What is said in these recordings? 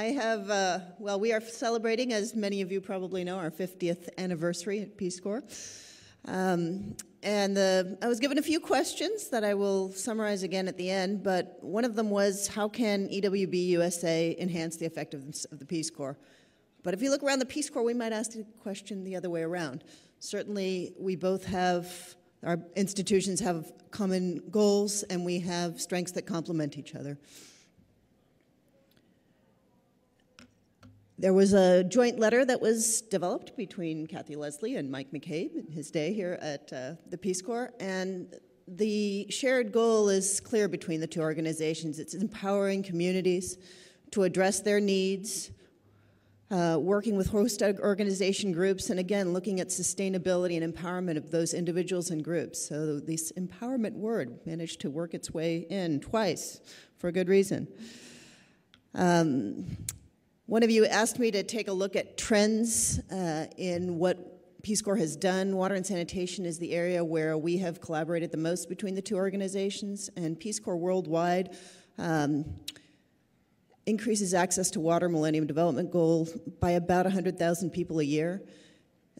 I have, well, we are celebrating, as many of you probably know, our 50th anniversary at Peace Corps. I was given a few questions that I will summarize again at the end, but one of them was, how can EWB-USA enhance the effectiveness of the Peace Corps? But if you look around the Peace Corps, we might ask the question the other way around. Certainly, we both have, our institutions have common goals, and we have strengths that complement each other. There was a joint letter that was developed between Kathy Leslie and Mike McCabe in his day here at the Peace Corps, and the shared goal is clear between the two organizations. It's empowering communities to address their needs, working with host organization groups, and again, looking at sustainability and empowerment of those individuals and groups. So this empowerment word managed to work its way in twice for a good reason. One of you asked me to take a look at trends in what Peace Corps has done. Water and sanitation is the area where we have collaborated the most between the two organizations, and Peace Corps worldwide increases access to water Millennium Development Goal by about 100,000 people a year.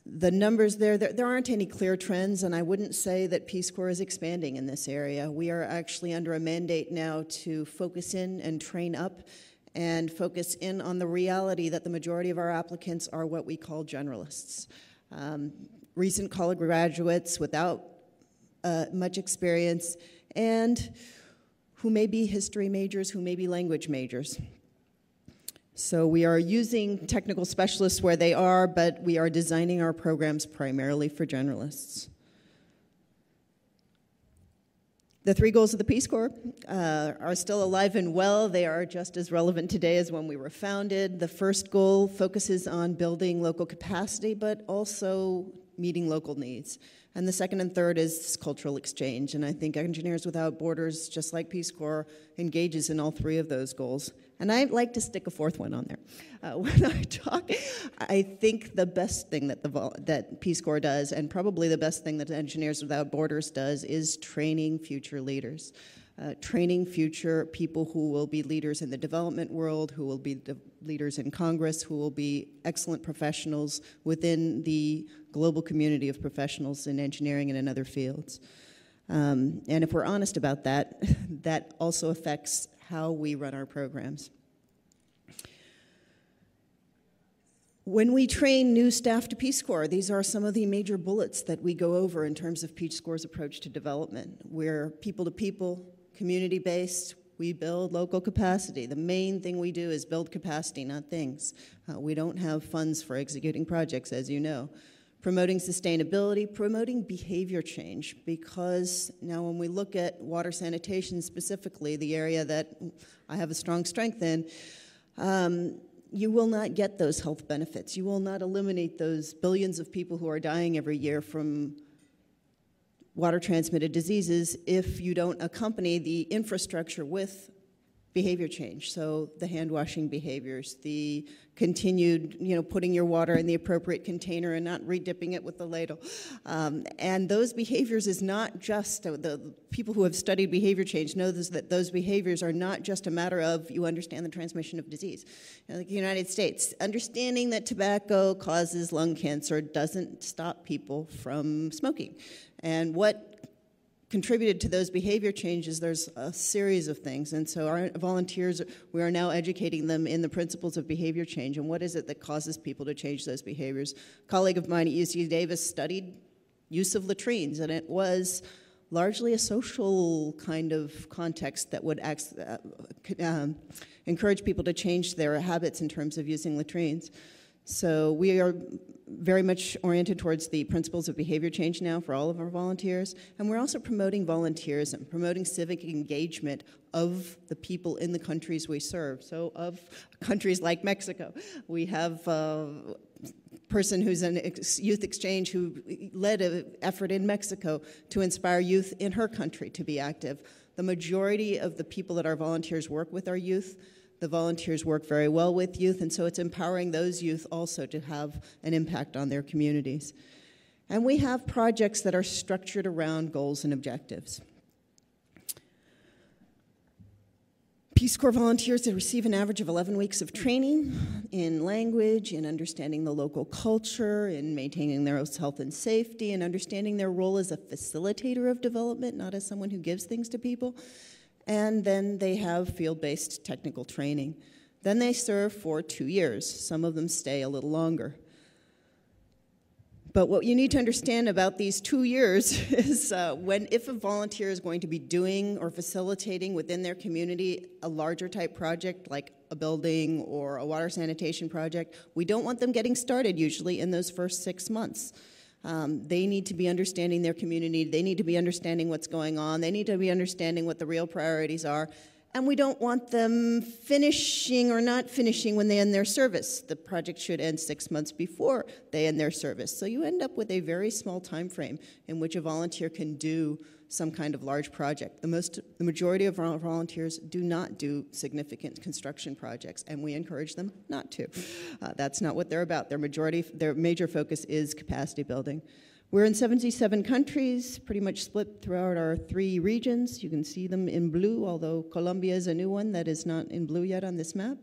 The numbers there aren't any clear trends, and I wouldn't say that Peace Corps is expanding in this area. We are actually under a mandate now to focus in and train up and focus in on the reality that the majority of our applicants are what we call generalists. Recent college graduates without much experience, and who may be history majors, who may be language majors. So we are using technical specialists where they are, but we are designing our programs primarily for generalists. The three goals of the Peace Corps are still alive and well. They are just as relevant today as when we were founded. The first goal focuses on building local capacity, but also meeting local needs. And the second and third is cultural exchange. And I think Engineers Without Borders, just like Peace Corps, engages in all three of those goals. And I'd like to stick a fourth one on there. When I talk, I think the best thing that Peace Corps does, and probably the best thing that Engineers Without Borders does, is training future leaders. Training future people who will be leaders in the development world, who will be leaders in Congress, who will be excellent professionals within the global community of professionals in engineering and in other fields. And if we're honest about that, that also affects how we run our programs. When we train new staff to Peace Corps, these are some of the major bullets that we go over in terms of Peace Corps' approach to development. We're people-to-people, community-based. We build local capacity. The main thing we do is build capacity, not things. We don't have funds for executing projects, as you know. Promoting sustainability, promoting behavior change, because now when we look at water sanitation specifically, the area that I have a strong strength in, you will not get those health benefits. You will not eliminate those billions of people who are dying every year from water-transmitted diseases if you don't accompany the infrastructure with behavior change. So the hand-washing behaviors, the continued, putting your water in the appropriate container and not re-dipping it with the ladle. And those behaviors is not just, the people who have studied behavior change know that those behaviors are not just a matter of you understand the transmission of disease. Like the United States, understanding that tobacco causes lung cancer doesn't stop people from smoking. And what contributed to those behavior changes, there's a series of things. And so our volunteers, we are now educating them in the principles of behavior change and what is it that causes people to change those behaviors. A colleague of mine at UC Davis studied use of latrines, and it was largely a social kind of context that would encourage people to change their habits in terms of using latrines. So we are very much oriented towards the principles of behavior change now for all of our volunteers, and we're also promoting volunteerism, promoting civic engagement of the people in the countries we serve. So of countries like Mexico, we have a person who's in youth exchange who led an effort in Mexico to inspire youth in her country to be active. The majority of the people that our volunteers work with are youth. The volunteers work very well with youth, and so it's empowering those youth also to have an impact on their communities. And we have projects that are structured around goals and objectives. Peace Corps volunteers that receive an average of 11 weeks of training in language, in understanding the local culture, in maintaining their health and safety, and understanding their role as a facilitator of development, not as someone who gives things to people. And then they have field-based technical training. Then they serve for 2 years. Some of them stay a little longer. But what you need to understand about these 2 years is if a volunteer is going to be doing or facilitating within their community a larger type project like a building or a water sanitation project, we don't want them getting started usually in those first 6 months. They need to be understanding their community. They need to be understanding what's going on. They need to be understanding what the real priorities are. And we don't want them finishing or not finishing when they end their service. The project should end 6 months before they end their service. So you end up with a very small time frame in which a volunteer can do some kind of large project. The majority of our volunteers do not do significant construction projects, and we encourage them not to. That's not what they're about. Their major focus is capacity building. We're in 77 countries, pretty much split throughout our 3 regions. You can see them in blue, although Colombia is a new one that is not in blue yet on this map.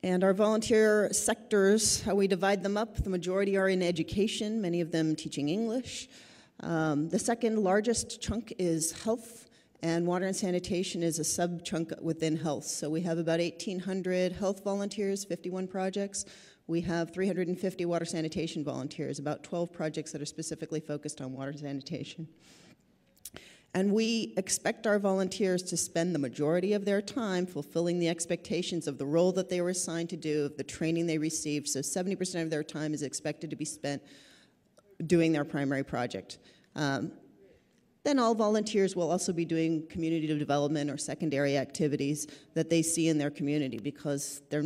And our volunteer sectors, how we divide them up, the majority are in education, many of them teaching English. The second largest chunk is health, and water and sanitation is a sub-chunk within health. So we have about 1,800 health volunteers, 51 projects. We have 350 water sanitation volunteers, about 12 projects that are specifically focused on water sanitation. And we expect our volunteers to spend the majority of their time fulfilling the expectations of the role that they were assigned to do, of the training they received. So 70% of their time is expected to be spent doing their primary project. Then all volunteers will also be doing community development or secondary activities that they see in their community, because they're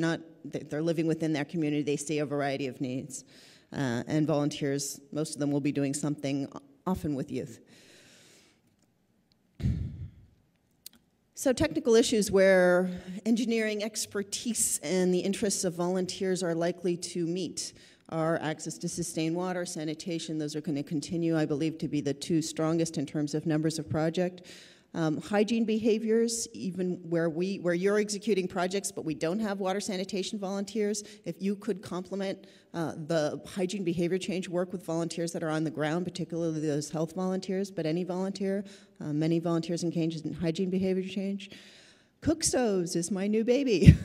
living within their community. They see a variety of needs. And volunteers, most of them will be doing something, often with youth. So technical issues where engineering expertise and the interests of volunteers are likely to meet are access to sustained water, sanitation. Those are going to continue, I believe, to be the 2 strongest in terms of numbers of project. Hygiene behaviors, even where you're executing projects but we don't have water sanitation volunteers, if you could complement the hygiene behavior change work with volunteers that are on the ground, particularly those health volunteers, but any volunteer, many volunteers engage in hygiene behavior change. Cook stoves is my new baby.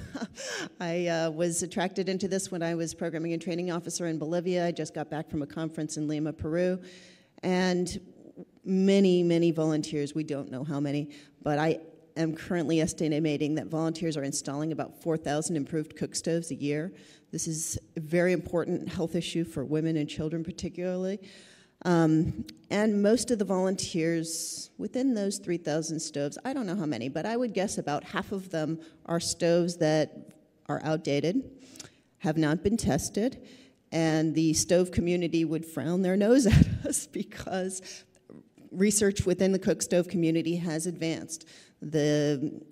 I was attracted into this when I was programming and training officer in Bolivia. I just got back from a conference in Lima, Peru, and many volunteers, we don't know how many, but I am currently estimating that volunteers are installing about 4,000 improved cook stoves a year. This is a very important health issue for women and children particularly. And most of the volunteers within those 3,000 stoves, I don't know how many, but I would guess about half of them are stoves that are outdated, have not been tested, and the stove community would frown their nose at us because research within the cook stove community has advanced. The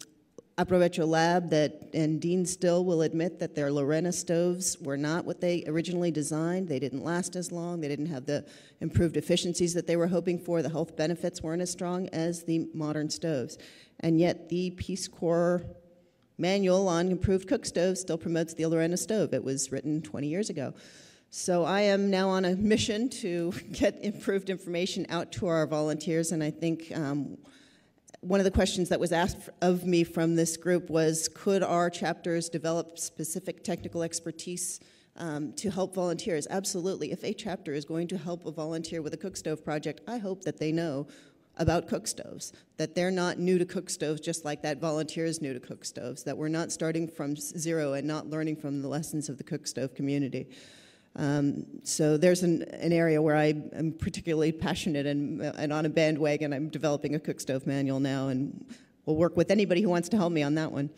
Aprovecho Lab and Dean Still will admit that their Lorena stoves were not what they originally designed. They didn't last as long. They didn't have the improved efficiencies that they were hoping for. The health benefits weren't as strong as the modern stoves. And yet the Peace Corps manual on improved cook stoves still promotes the Lorena stove. It was written 20 years ago. So I am now on a mission to get improved information out to our volunteers, and I think one of the questions that was asked of me from this group was, could our chapters develop specific technical expertise to help volunteers? Absolutely. If a chapter is going to help a volunteer with a cook stove project, I hope that they know about cook stoves, that they're not new to cook stoves just like that volunteer is new to cook stoves, that we're not starting from zero and not learning from the lessons of the cook stove community. So there's an area where I am particularly passionate and on a bandwagon. I'm developing a cook stove manual now, and we'll work with anybody who wants to help me on that one.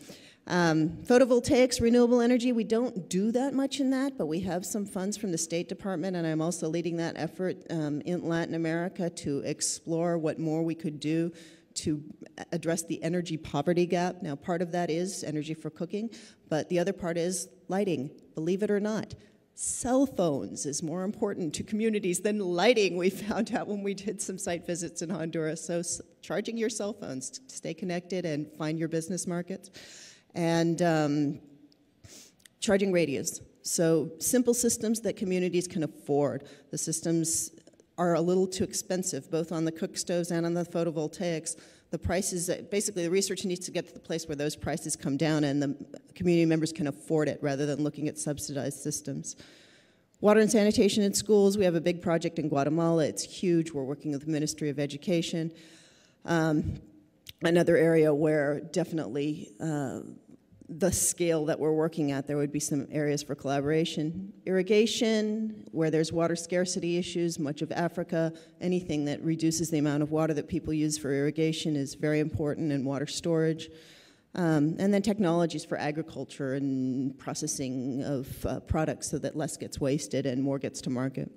Photovoltaics, renewable energy, we don't do that much in that, but we have some funds from the State Department, and I'm also leading that effort in Latin America to explore what more we could do to address the energy poverty gap. Now, part of that is energy for cooking, but the other part is lighting, believe it or not. Cell phones is more important to communities than lighting, we found out when we did some site visits in Honduras. So charging your cell phones to stay connected and find your business markets. And charging radios. So simple systems that communities can afford. The systems are a little too expensive, both on the cook stoves and on the photovoltaics. The prices, basically the research needs to get to the place where those prices come down and the community members can afford it rather than looking at subsidized systems. Water and sanitation in schools, we have a big project in Guatemala. It's huge. We're working with the Ministry of Education. Another area where definitely the scale that we're working at, there would be some areas for collaboration. Irrigation, where there's water scarcity issues, much of Africa, anything that reduces the amount of water that people use for irrigation is very important, and water storage. And then technologies for agriculture and processing of products so that less gets wasted and more gets to market.